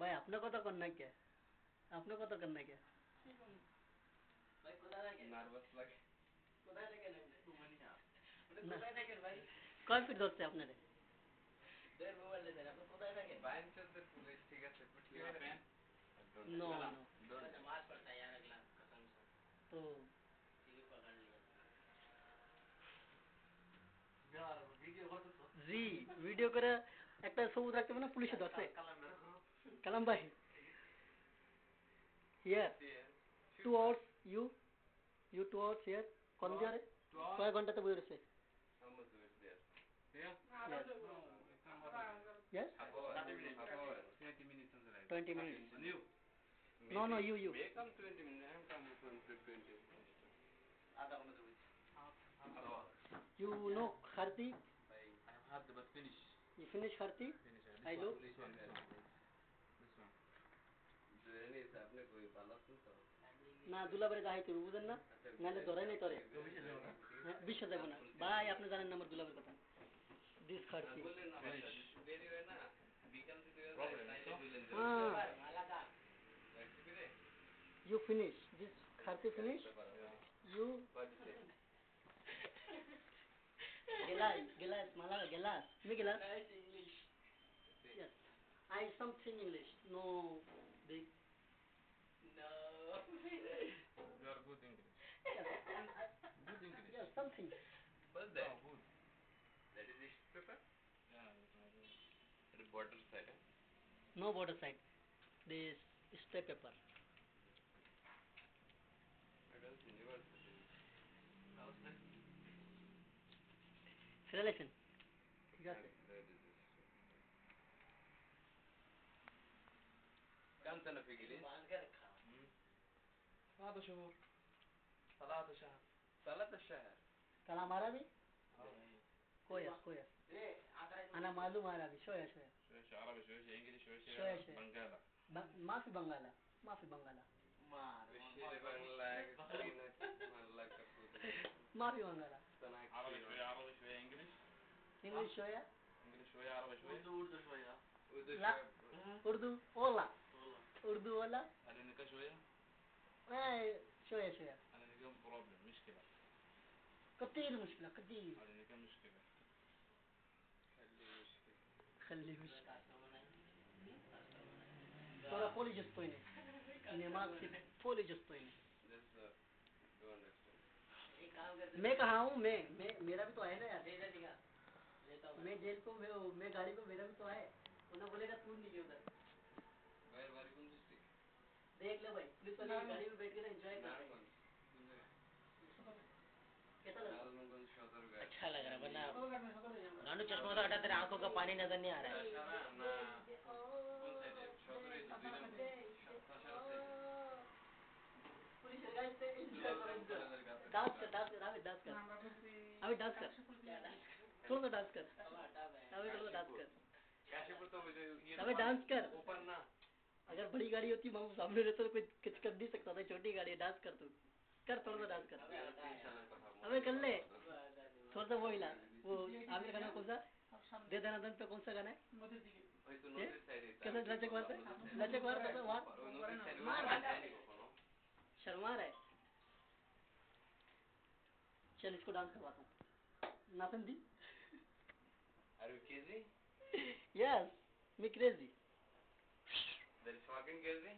भाई अपने को तो करना क्या है, अपने को तो करना क्या भाई, खुदा ना क्या नर्वस लगे, खुदा ना क्या तू मनी ना खुदा ना क्या भाई, कौन फिर दोस्त है अपने रे देर मोबाइल ले देना खुदा ना क्या बाइन चल दे पुलिस ठीक है कुछ नहीं है नो नो मार पड़ता है यार अगला कसम से तो टीवी पकड़ लिया জি ভিডিও করে একটা সবুজ রাখতে মানে পুলিশে ধরছে কালাম ভাই here 2 hours you 2 hours here কোন দিয়ারে কয় ঘন্টাতে বই রয়েছে yes 20 minutes 20 minutes no you make come 20 minutes I am come 20 आधा घंटा तो you know Kharti I have had but finish you finish Kharti I look this one জেনে আপনি কই ভালো শুনতো না দুলাবারে যাইতে বুঝেন না নালে ধরে নাই তোরে বিশ্ব দেব না ভাই আপনি জানেন না আমার দুলাবের কথা দিস Kharti বললেন না দেরি হয় না বিকাল দিতে হয় তাইলে বললেন মালাকা you finish this Kharti finish you Gelas, Malaga, Gelas. Me Gelas? Nice English. Yes. I something English. No big. No. You are good English. Yes. Good English. Yes, something. What's that? Oh, good. That is this paper? Yeah, it is border side. No border side. This is straight paper. Adult University. How's that? Relation ঠিক আছে كم سنة في إنجليز؟ ثلاثة شهور ثلاثة شهر كلام عربي؟ كويس أنا معلوم عربي شوية عربي شوية إنجليزي شوية بنغالا ما في بنغالا ما في بنغالا عربي شوية إنجليزي شوية عربي شوية أردو شوية لا أردو ولا أرنكا شوية شوية أرنكا بروبلم مشكلة كتير مشكلة أرنكا مشكلة خلي مشكلة थोड़ा पोली जस्तोइने निमाग से पोली जस्तोइने मैं कहा हूँ मैं मेरा भी तो है ना यार मैं जेल को मैं गाड़ी को मेरा भी तो है उन्हें बोलेगा तू नहीं उधर देख ले भाई पुलिस वाले गाड़ी में बैठ के एंजॉय कर रहे हैं कैसा लगा अच्छा लग रहा है वरना रानू चश्मा तो हटा तेरे आंखों का पानी नजर नहीं आ रहा है डांस कर थोड़ा डांस कर अबे डांस कर ऊपर ना अगर बड़ी गाड़ी होती मामू सामने रहता तो कोई कुछ कर नहीं सकता था छोटी गाड़ी डांस कर तू कर थोड़ा सा डांस कर अबे कर ले थोड़ा सा वो हिला वो आमिर खान का कौन सा दे देना दन पे कौन सा गाना है कैसे लचक मार शर्मा रहा है चल इसको डांस करवाता हूँ नाचन दी Are you crazy? Yes, me crazy. There is fucking crazy?